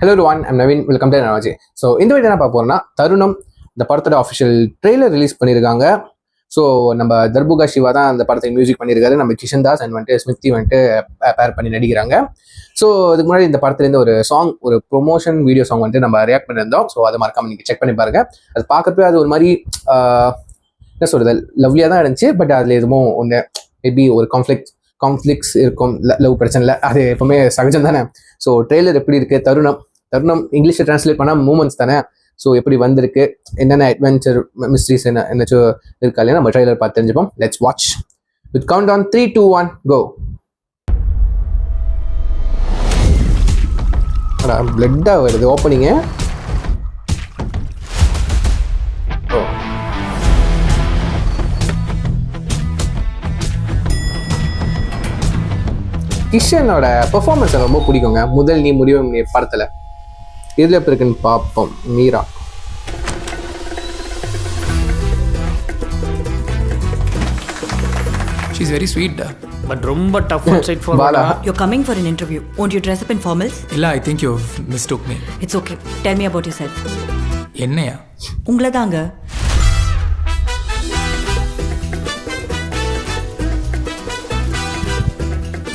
Hello everyone, I'm Naveen. Welcome to Navaji. So இந்த video என்ன பார்க்க போறோம்னா தருணம் இந்த படத்தோட அஃபிஷியல் ட்ரெய்லர் ரிலீஸ் பண்ணியிருக்காங்க. ஸோ நம்ம தர்புகா சிவா தான் அந்த படத்துக்கு மியூசிக் பண்ணியிருக்காரு. நம்ம கிஷன் தாஸ் அண்ட் வந்துட்டு ஸ்மிருதி வந்துட்டு பேர் பண்ணி நடிக்கிறாங்க. ஸோ அதுக்கு முன்னாடி இந்த படத்துலேருந்து ஒரு சாங், ஒரு ப்ரொமோஷன் வீடியோ சாங் வந்துட்டு நம்ம ரியாக்ட் பண்ணியிருந்தோம். ஸோ அதை மறக்காம நீங்கள் செக் பண்ணி பாருங்க. அது பார்க்கறப்ப அது ஒரு மாதிரி என்ன சொல்றது, லவ்லியாக தான் இருந்துச்சு. பட் அதில் எதுவும் ஒன்று மேபி ஒரு கான்ஃப்ளிக்ஸ் இருக்கும், லவ் பிரச்சனை இல்லை, அது எப்பவுமே சகஜம் தானே. ஸோ ட்ரெய்லர் எப்படி இருக்கு, தருணம் இங்கிலீஷில் டிரான்ஸ்லேட் பண்ணால் மூமெண்ட்ஸ் தானே. ஸோ எப்படி வந்திருக்கு, என்னென்ன அட்வென்ச்சர் மிஸ்ட்ரிஸ் என்னச்சும் இருக்கா இல்லையா, நம்ம ட்ரெய்லர் பார்த்து தெரிஞ்சுப்போம். Let's watch with count on 3, 2, 1 கோ. பிளட்டாக வருது ஓப்பனிங்கு. கிஷனோட பெர்ஃபார்மன்ஸ் எனக்கு ரொம்ப பிடிக்குங்க. முதல் நீ முடிவும் நீ படத்தில் இதில் எப்படி இருக்குன்னு பார்ப்போம். Meera She's very sweet, but ரொம்ப tough and straightforward. Bala. You're coming for an interview. Won't you dress up in formals? illa, I think you've mistook me. It's okay. Tell me about yourself. என்னையா? உங்களை தாங்க.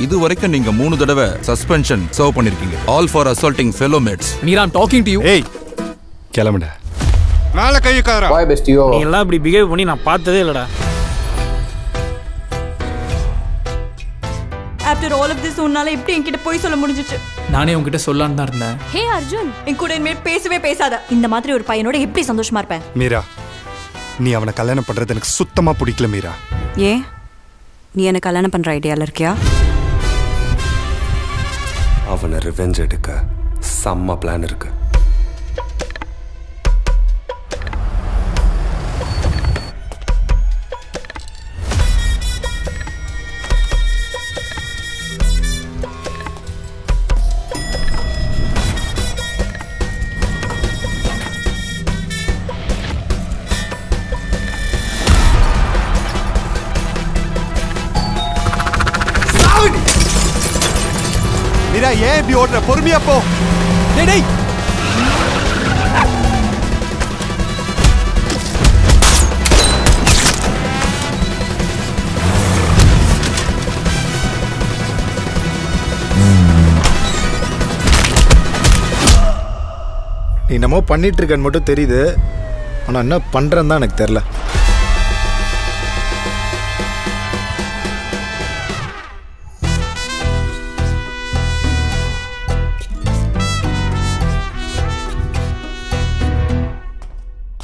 இது வரைக்கும் நீங்க 3 தடவை suspension serve பண்ணிருக்கீங்க. All for assaulting fellow mates. Meera, I'm talking to you. ஏய் கிளம்புடா. மேல கை வைக்காதடா. பாய் பெஸ்டியோ. நீ எல்லாம் இப்படி பிஹேவ் பண்ணி நான் பார்த்ததே இல்லடா. After all of this உன்னால எப்படி என்கிட்ட போய் சொல்ல முடிஞ்சிச்சு? நானே உன்கிட்ட சொல்லலான்னு தான் இருந்தேன். ஹே அர்ஜுன், என் கூட இனிமேல் பேசவே பேசாத. இந்த மாதிரி ஒரு பையனோட எப்படி சந்தோஷமா இருப்பேன்? மீரா, நீ அவனை கல்யாணம் பண்றது எனக்கு சுத்தமா பிடிக்கல மீரா. ஏன் நீ என்ன கல்யாணம் பண்ற ஐடியால இருக்கியா? அவனை ரிவெஞ்ச் எடுக்க செம்ம பிளான் இருக்கு. மீரா, ஏன் இப்படி ஓடுற? பொறுமையா போ. டேய் டேய், நீ என்னமோ பண்ணிட்டு இருக்கன்னு மட்டும் தெரியுது, ஆனால் என்ன பண்ணுறேன்னு தான் எனக்கு தெரில.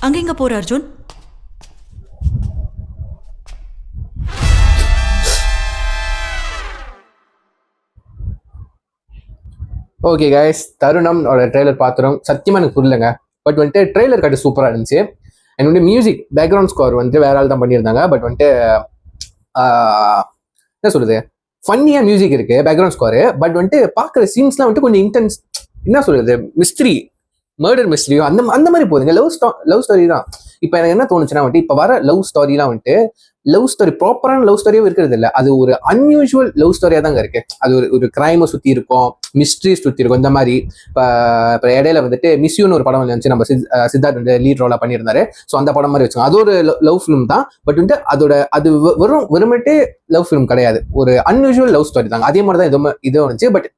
அங்க எங்க போற அர்ஜுன்? ஓகே கைஸ், தருணம்னோட ட்ரெய்லர் பார்த்துறோம். சத்தியமாக எனக்கு புரியலங்க. பட் வந்துட்டு ட்ரெய்லர் கட்டு சூப்பராக இருந்துச்சு. அண்ட் வந்துட்டு மியூசிக் பேக்ரவுண்ட் ஸ்கோர் வந்துட்டு வேற ஆள் தான் பண்ணியிருந்தாங்க. பட் வந்துட்டு என்ன சொல்றது, ஃபன்னியாக மியூசிக் இருக்கு, பேக்ரவுண்ட் ஸ்கோரு. பட் வந்துட்டு பார்க்குற சீன்ஸ்லாம் வந்துட்டு கொஞ்சம் இன்டென்ஸ், என்ன சொல்றது, மிஸ்ட்ரி, மர்டர் மிஸ்ட்ரியோ அந்த மாதிரி போகுதுங்க. லவ் ஸ்டோரி தான். இப்போ எனக்கு என்ன தோணுச்சுன்னா வந்துட்டு இப்போ வர லவ் ஸ்டோரிலாம் வந்துட்டு லவ் ஸ்டோரி ப்ராப்பரான லவ் ஸ்டோரியும் இருக்கிறது இல்லை. அது ஒரு அன்யூஷுவல் லவ் ஸ்டோரியாக தாங்க இருக்கு. அது ஒரு கிரைமை சுற்றி இருக்கும், மிஸ்ட்ரிஸ் சுற்றி இருக்கும். இந்த மாதிரி இப்போ இடையில வந்துட்டு மிஸ்யூன்னு ஒரு படம் வந்துச்சு, நம்ம சித்தார்த் வந்து லீட் ரோலாக பண்ணியிருந்தாரு. ஸோ அந்த படம் மாதிரி வச்சுக்கோங்க. அது ஒரு லவ் ஃபிலிம் தான். பட் வந்துட்டு அது வெறுமட்டே லவ் ஃபிலிம் கிடையாது, ஒரு அன்யூஷுவல் லவ் ஸ்டோரி தாங்க. அதே மாதிரி தான் இதுவும் வந்துச்சு. பட்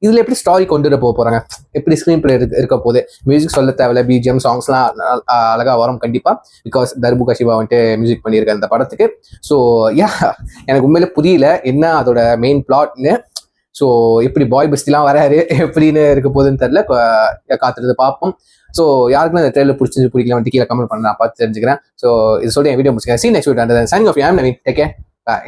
இதுல எப்படி ஸ்டோரி கொண்டு போக போறாங்க, எப்படி ஸ்கிரீன் பிளே இருக்க போகுது, மியூசிக் சொல்ல தேவையில்ல, பிஜிஎம் சாங்ஸ்லாம் அழகா வரும் கண்டிப்பா. பிகாஸ் தர்புகா சிவா வந்துட்டு மியூசிக் பண்ணியிருக்க அந்த படத்துக்கு. ஸோ எனக்கு உண்மையில புரியல என்ன அதோட மெயின் பிளாட்னு. ஸோ எப்படி பாய் பெஸ்டிலாம் வராரு, எப்படின்னு இருக்க போகுதுன்னு தெரியல. காத்துறது பார்ப்போம். ஸோ யாருக்குன்னு அந்த ட்ரெயிலர் பிடிக்கல வந்துட்டு கீழே கமெண்ட் பண்ண, நான் பார்த்து தெரிஞ்சுக்கிறேன். ஸோ இது சொல்லி என் வீடியோ முடிச்சுக்கிறேன். See you next video. Signing off, I am Naveen. Take care. Bye.